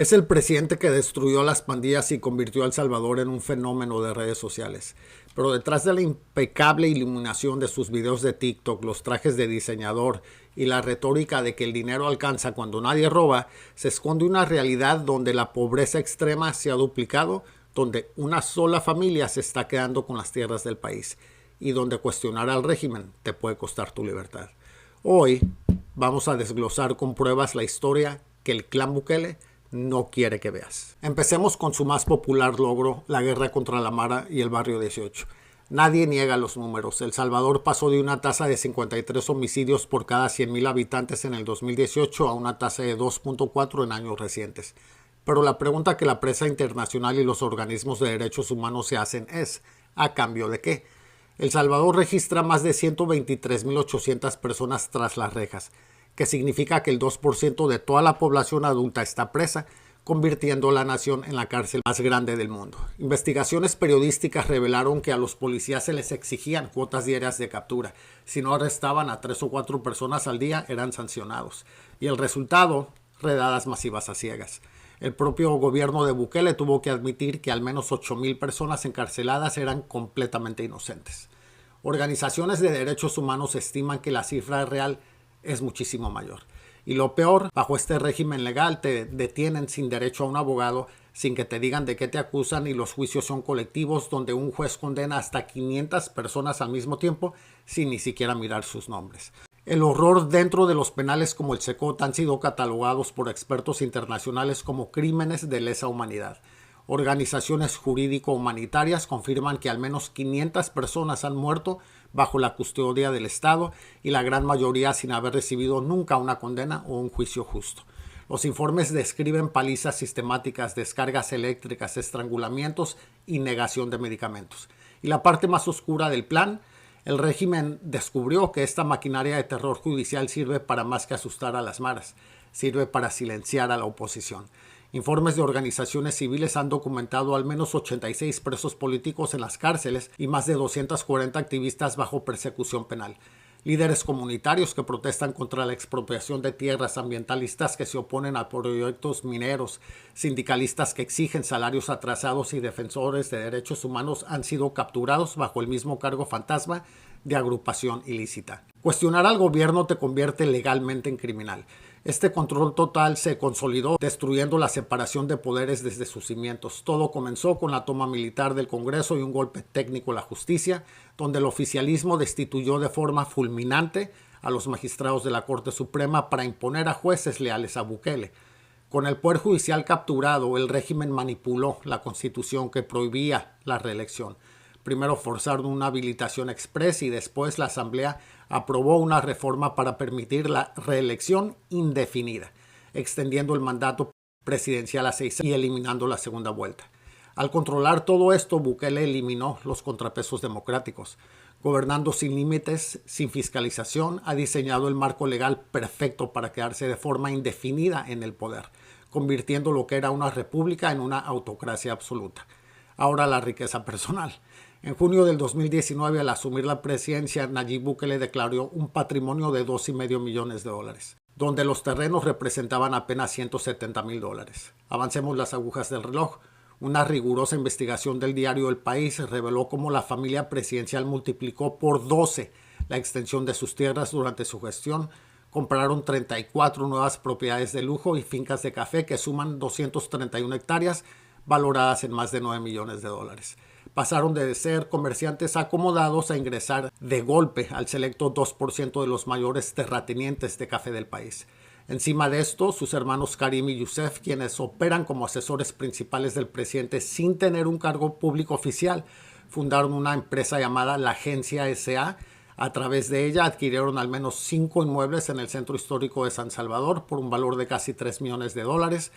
Es el presidente que destruyó las pandillas y convirtió a El Salvador en un fenómeno de redes sociales. Pero detrás de la impecable iluminación de sus videos de TikTok, los trajes de diseñador y la retórica de que el dinero alcanza cuando nadie roba, se esconde una realidad donde la pobreza extrema se ha duplicado, donde una sola familia se está quedando con las tierras del país y donde cuestionar al régimen te puede costar tu libertad. Hoy vamos a desglosar con pruebas la historia que el clan Bukele no quiere que veas. Empecemos con su más popular logro, la guerra contra la Mara y el barrio 18. Nadie niega los números. El Salvador pasó de una tasa de 53 homicidios por cada 100,000 habitantes en el 2018 a una tasa de 2.4 en años recientes. Pero la pregunta que la prensa internacional y los organismos de derechos humanos se hacen es, ¿a cambio de qué? El Salvador registra más de 123,800 personas tras las rejas, que significa que el 2% de toda la población adulta está presa, convirtiendo a la nación en la cárcel más grande del mundo. Investigaciones periodísticas revelaron que a los policías se les exigían cuotas diarias de captura. Si no arrestaban a 3 o 4 personas al día, eran sancionados. Y el resultado, redadas masivas a ciegas. El propio gobierno de Bukele tuvo que admitir que al menos 8,000 personas encarceladas eran completamente inocentes. Organizaciones de derechos humanos estiman que la cifra real es muchísimo mayor. Y lo peor, bajo este régimen legal te detienen sin derecho a un abogado, sin que te digan de qué te acusan, y los juicios son colectivos donde un juez condena hasta 500 personas al mismo tiempo sin ni siquiera mirar sus nombres. El horror dentro de los penales como el Secot han sido catalogados por expertos internacionales como crímenes de lesa humanidad. Organizaciones jurídico-humanitarias confirman que al menos 500 personas han muerto bajo la custodia del Estado y la gran mayoría sin haber recibido nunca una condena o un juicio justo. Los informes describen palizas sistemáticas, descargas eléctricas, estrangulamientos y negación de medicamentos. Y la parte más oscura del plan, el régimen descubrió que esta maquinaria de terror judicial sirve para más que asustar a las maras, sirve para silenciar a la oposición. Informes de organizaciones civiles han documentado al menos 86 presos políticos en las cárceles y más de 240 activistas bajo persecución penal. Líderes comunitarios que protestan contra la expropiación de tierras, ambientalistas que se oponen a proyectos mineros, sindicalistas que exigen salarios atrasados y defensores de derechos humanos han sido capturados bajo el mismo cargo fantasma de agrupación ilícita. Cuestionar al gobierno te convierte legalmente en criminal. Este control total se consolidó destruyendo la separación de poderes desde sus cimientos. Todo comenzó con la toma militar del Congreso y un golpe técnico a la justicia, donde el oficialismo destituyó de forma fulminante a los magistrados de la Corte Suprema para imponer a jueces leales a Bukele. Con el poder judicial capturado, el régimen manipuló la Constitución que prohibía la reelección. Primero forzaron una habilitación express y después la Asamblea aprobó una reforma para permitir la reelección indefinida, extendiendo el mandato presidencial a 6 años y eliminando la segunda vuelta. Al controlar todo esto, Bukele eliminó los contrapesos democráticos. Gobernando sin límites, sin fiscalización, ha diseñado el marco legal perfecto para quedarse de forma indefinida en el poder, convirtiendo lo que era una república en una autocracia absoluta. Ahora la riqueza personal. En junio del 2019, al asumir la presidencia, Nayib Bukele declaró un patrimonio de $2,5 millones, donde los terrenos representaban apenas $170,000. Avancemos las agujas del reloj. Una rigurosa investigación del diario El País reveló cómo la familia presidencial multiplicó por 12 la extensión de sus tierras durante su gestión. Compraron 34 nuevas propiedades de lujo y fincas de café que suman 231 hectáreas, valoradas en más de $9 millones. Pasaron de ser comerciantes acomodados a ingresar de golpe al selecto 2% de los mayores terratenientes de café del país. Encima de esto, sus hermanos Karim y Youssef, quienes operan como asesores principales del presidente sin tener un cargo público oficial, fundaron una empresa llamada La Agencia S.A. A través de ella adquirieron al menos 5 inmuebles en el centro histórico de San Salvador por un valor de casi $3 millones.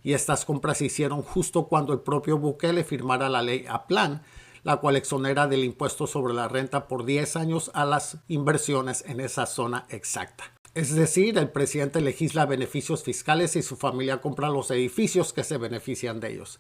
Y estas compras se hicieron justo cuando el propio Bukele firmara la ley Aplan, la cual exonera del impuesto sobre la renta por 10 años a las inversiones en esa zona exacta. Es decir, el presidente legisla beneficios fiscales y su familia compra los edificios que se benefician de ellos.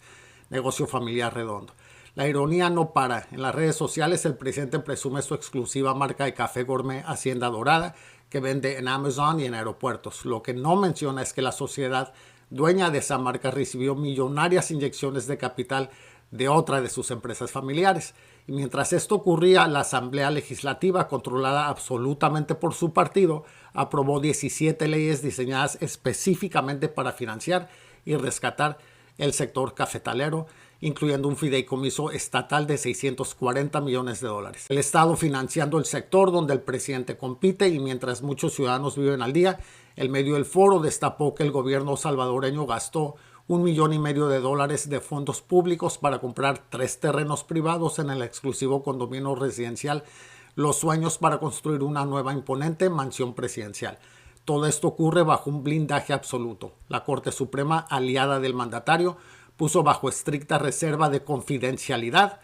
Negocio familiar redondo. La ironía no para. En las redes sociales el presidente presume su exclusiva marca de café gourmet Hacienda Dorada, que vende en Amazon y en aeropuertos. Lo que no menciona es que la sociedad dueña de esa marca, recibió millonarias inyecciones de capital de otra de sus empresas familiares. Y mientras esto ocurría, la Asamblea Legislativa, controlada absolutamente por su partido, aprobó 17 leyes diseñadas específicamente para financiar y rescatar el sector cafetalero, incluyendo un fideicomiso estatal de 640 millones de dólares. El Estado financiando el sector donde el presidente compite, y mientras muchos ciudadanos viven al día, el medio El Foro destapó que el gobierno salvadoreño gastó $1,5 millones de fondos públicos para comprar 3 terrenos privados en el exclusivo condominio residencial Los Sueños para construir una nueva imponente mansión presidencial. Todo esto ocurre bajo un blindaje absoluto. La Corte Suprema, aliada del mandatario, puso bajo estricta reserva de confidencialidad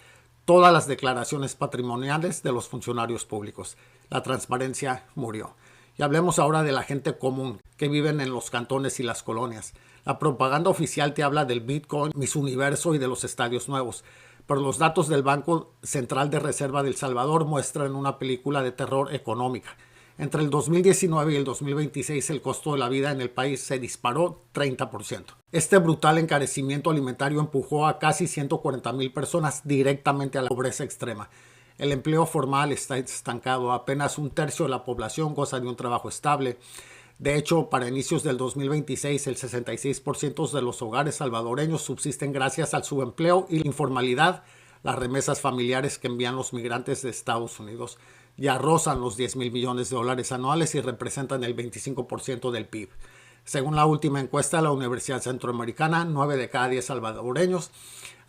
todas las declaraciones patrimoniales de los funcionarios públicos. La transparencia murió. Y hablemos ahora de la gente común que viven en los cantones y las colonias. La propaganda oficial te habla del Bitcoin, Miss Universo y de los estadios nuevos, pero los datos del Banco Central de Reserva de El Salvador muestran una película de terror económica. Entre el 2019 y el 2026 el costo de la vida en el país se disparó 30%. Este brutal encarecimiento alimentario empujó a casi 140,000 personas directamente a la pobreza extrema. El empleo formal está estancado, apenas 1/3 de la población goza de un trabajo estable. De hecho, para inicios del 2026, el 66% de los hogares salvadoreños subsisten gracias al subempleo y la informalidad. Las remesas familiares que envían los migrantes de Estados Unidos ya rozan los $10,000 millones anuales y representan el 25% del PIB. Según la última encuesta de la Universidad Centroamericana, 9 de cada 10 salvadoreños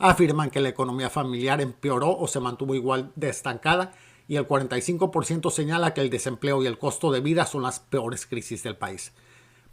afirman que la economía familiar empeoró o se mantuvo igual de estancada, y el 45% señala que el desempleo y el costo de vida son las peores crisis del país.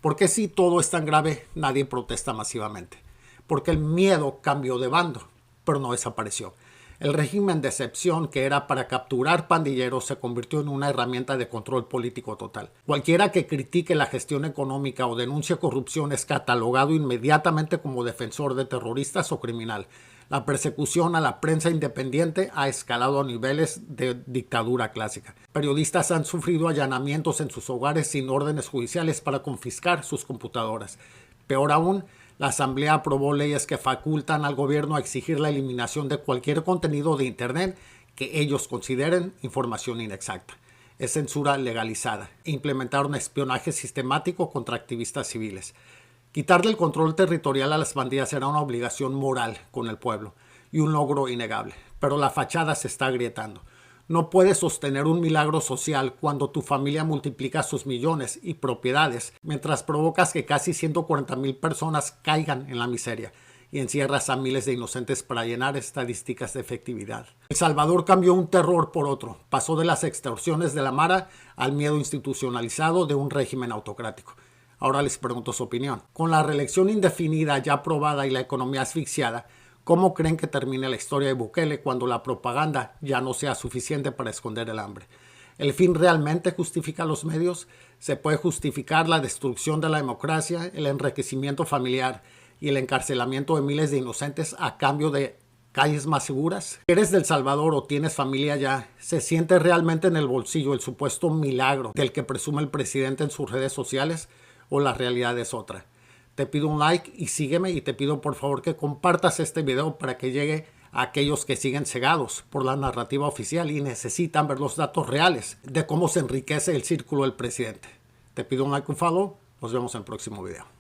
Porque si todo es tan grave, nadie protesta masivamente. Porque el miedo cambió de bando, pero no desapareció. El régimen de excepción, que era para capturar pandilleros, se convirtió en una herramienta de control político total. Cualquiera que critique la gestión económica o denuncie corrupción es catalogado inmediatamente como defensor de terroristas o criminal. La persecución a la prensa independiente ha escalado a niveles de dictadura clásica. Periodistas han sufrido allanamientos en sus hogares sin órdenes judiciales para confiscar sus computadoras. Peor aún, la Asamblea aprobó leyes que facultan al gobierno a exigir la eliminación de cualquier contenido de Internet que ellos consideren información inexacta. Es censura legalizada. Implementaron espionaje sistemático contra activistas civiles. Quitarle el control territorial a las pandillas era una obligación moral con el pueblo y un logro innegable, pero la fachada se está agrietando. No puedes sostener un milagro social cuando tu familia multiplica sus millones y propiedades, mientras provocas que casi 140,000 personas caigan en la miseria y encierras a miles de inocentes para llenar estadísticas de efectividad. El Salvador cambió un terror por otro. Pasó de las extorsiones de la Mara al miedo institucionalizado de un régimen autocrático. Ahora les pregunto su opinión. Con la reelección indefinida ya aprobada y la economía asfixiada, ¿cómo creen que termine la historia de Bukele cuando la propaganda ya no sea suficiente para esconder el hambre? ¿El fin realmente justifica los medios? ¿Se puede justificar la destrucción de la democracia, el enriquecimiento familiar y el encarcelamiento de miles de inocentes a cambio de calles más seguras? ¿Eres del Salvador o tienes familia allá? ¿Se siente realmente en el bolsillo el supuesto milagro del que presume el presidente en sus redes sociales, o la realidad es otra? Te pido un like y sígueme, y te pido por favor que compartas este video para que llegue a aquellos que siguen cegados por la narrativa oficial y necesitan ver los datos reales de cómo se enriquece el círculo del presidente. Te pido un like, un follow. Nos vemos en el próximo video.